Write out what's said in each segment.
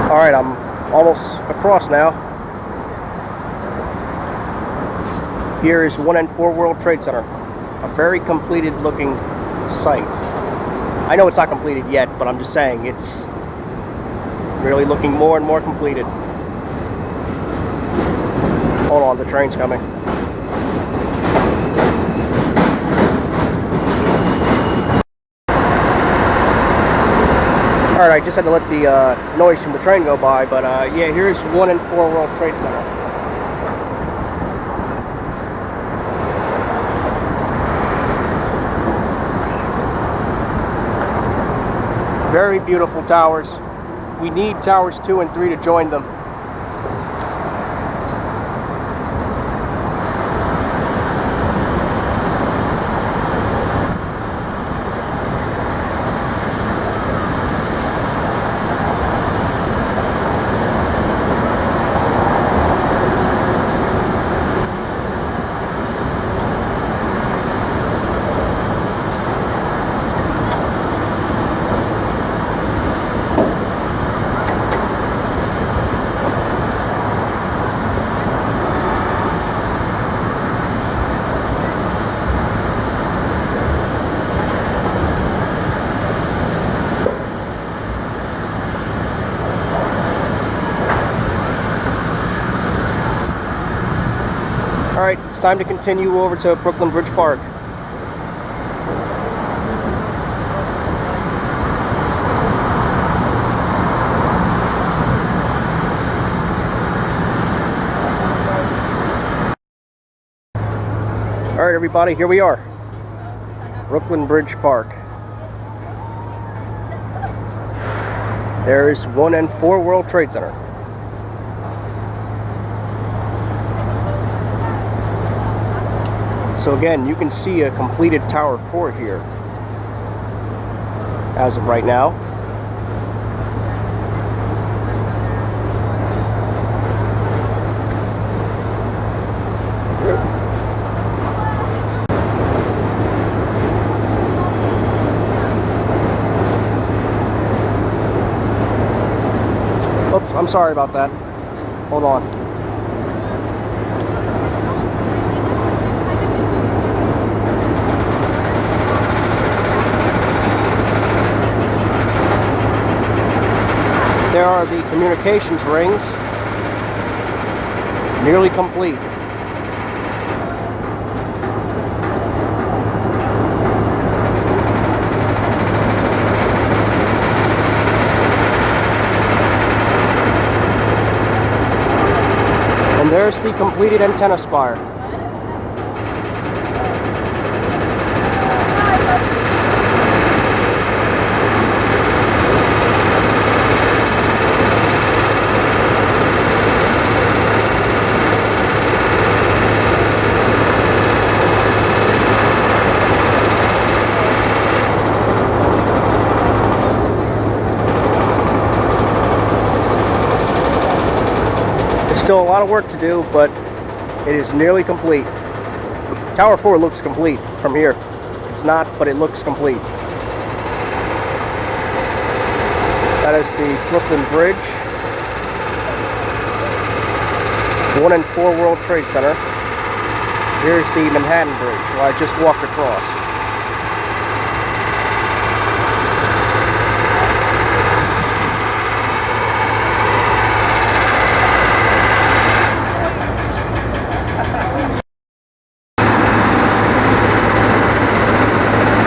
Alright, I'm almost across now. Here is 1 and 4 World Trade Center. A very completed looking site. I know it's not completed yet, but I'm just saying it's really looking more and more completed. Hold on, the train's coming. Alright, I just had to let the noise from the train go by, but yeah, here's 1 and 4 World Trade Center. Very beautiful towers. We need towers 2 and 3 to join them. Alright, it's time to continue over to Brooklyn Bridge Park. Alright everybody, here we are. Brooklyn Bridge Park. There is 1 and 4 World Trade Center. So again, you can see a completed Tower 4 here as of right now. Oops, I'm sorry about that. Hold on. There are the communications rings, nearly complete. And there's the completed antenna spire. Still a lot of work to do, but it is nearly complete. Tower 4 looks complete from here. It's not, but it looks complete. That is the Brooklyn Bridge. 1 and 4 World Trade Center. Here's the Manhattan Bridge, where I just walked across.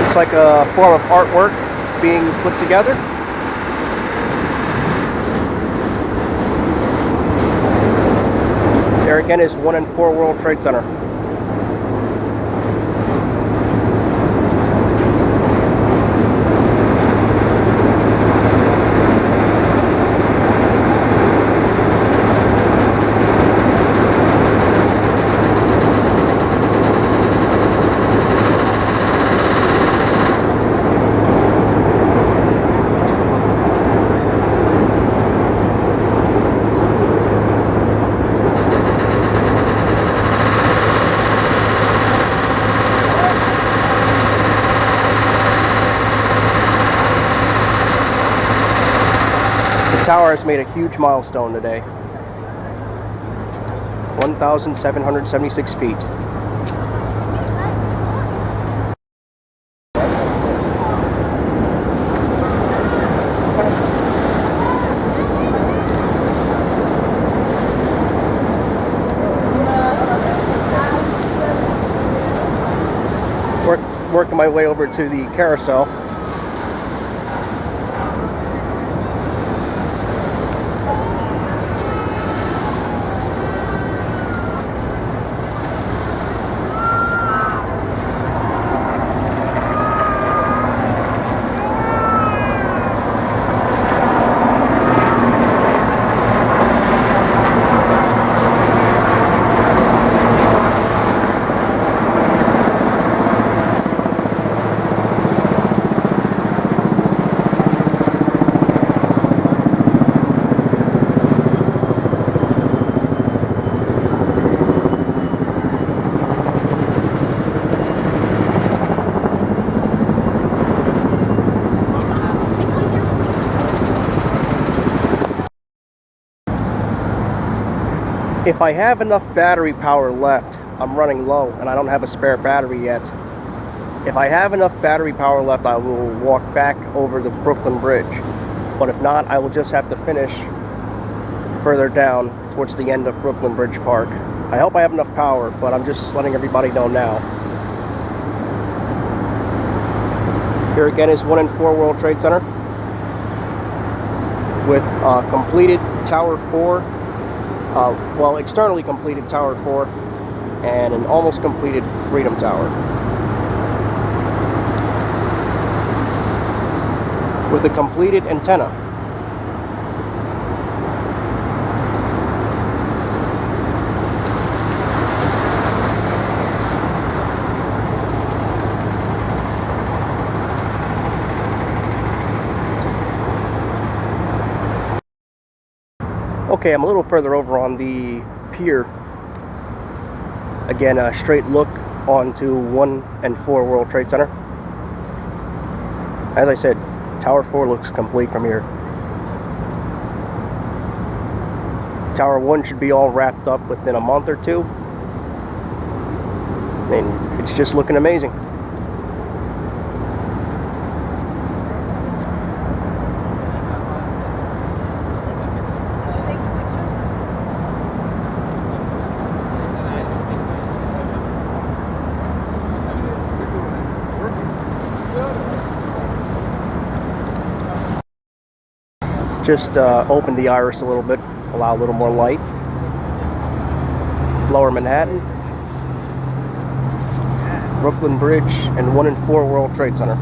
Looks like a form of artwork being put together. There again is 1 and 4 World Trade Center. The tower has made a huge milestone today. 1,776 feet. Working my way over to the carousel. If I have enough battery power left, I'm running low and I don't have a spare battery yet. If I have enough battery power left, I will walk back over the Brooklyn Bridge. But if not, I will just have to finish further down towards the end of Brooklyn Bridge Park. I hope I have enough power, but I'm just letting everybody know now. Here again is 1 and 4 World Trade Center with completed Tower 4. Well, externally completed Tower 4 and an almost completed Freedom Tower. With a completed antenna. Okay, I'm a little further over on the pier. Again, a straight look onto 1 and 4 World Trade Center. As I said, Tower 4 looks complete from here. Tower 1 should be all wrapped up within a month or two. And it's just looking amazing. Just open the iris a little bit, allow a little more light. Lower Manhattan, Brooklyn Bridge, and 1 and 4 World Trade Center.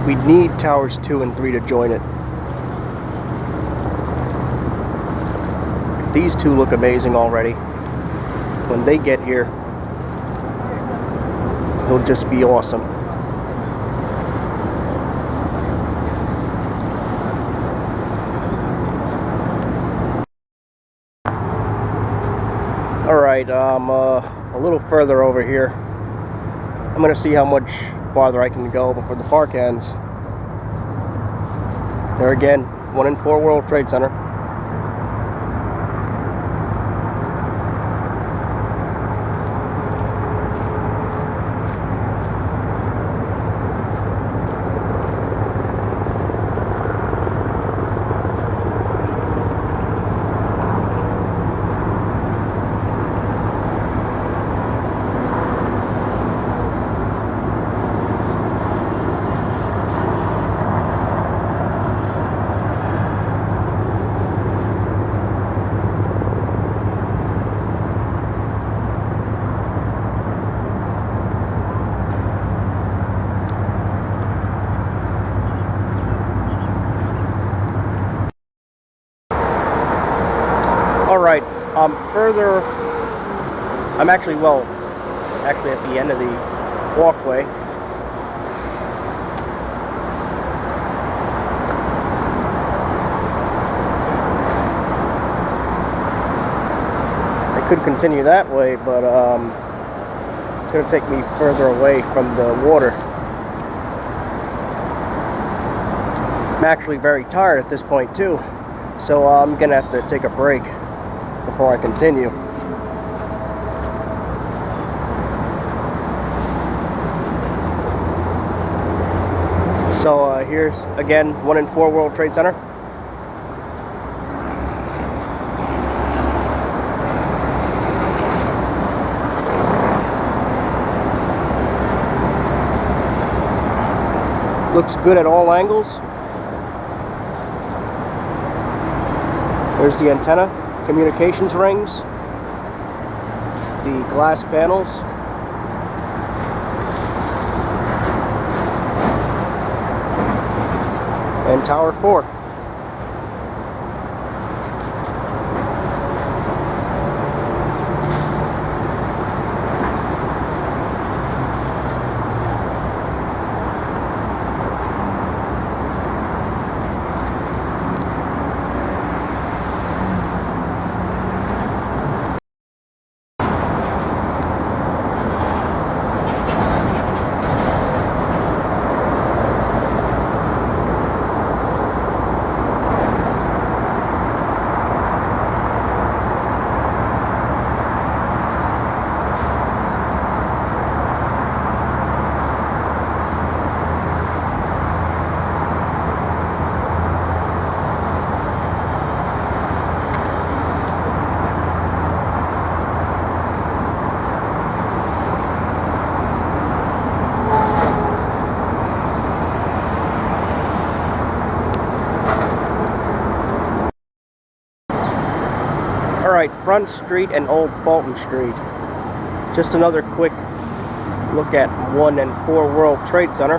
We need Towers 2 and 3 to join it. These two look amazing already. When they get here, it'll just be awesome. Alright, I'm a little further over here. I'm going to see how much farther I can go before the park ends. There again, 1 and 4 World Trade Center. right. Further, I'm actually at the end of the walkway. I could continue that way, but it's going to take me further away from the water. I'm actually very tired at this point too, so I'm going to have to take a break before I continue. So here's again 1 and 4 World Trade Center. Looks good at all angles. There's the antenna, communications rings, the glass panels, and Tower 4. Alright, Front Street and Old Fulton Street. Just another quick look at 1 and 4 World Trade Center.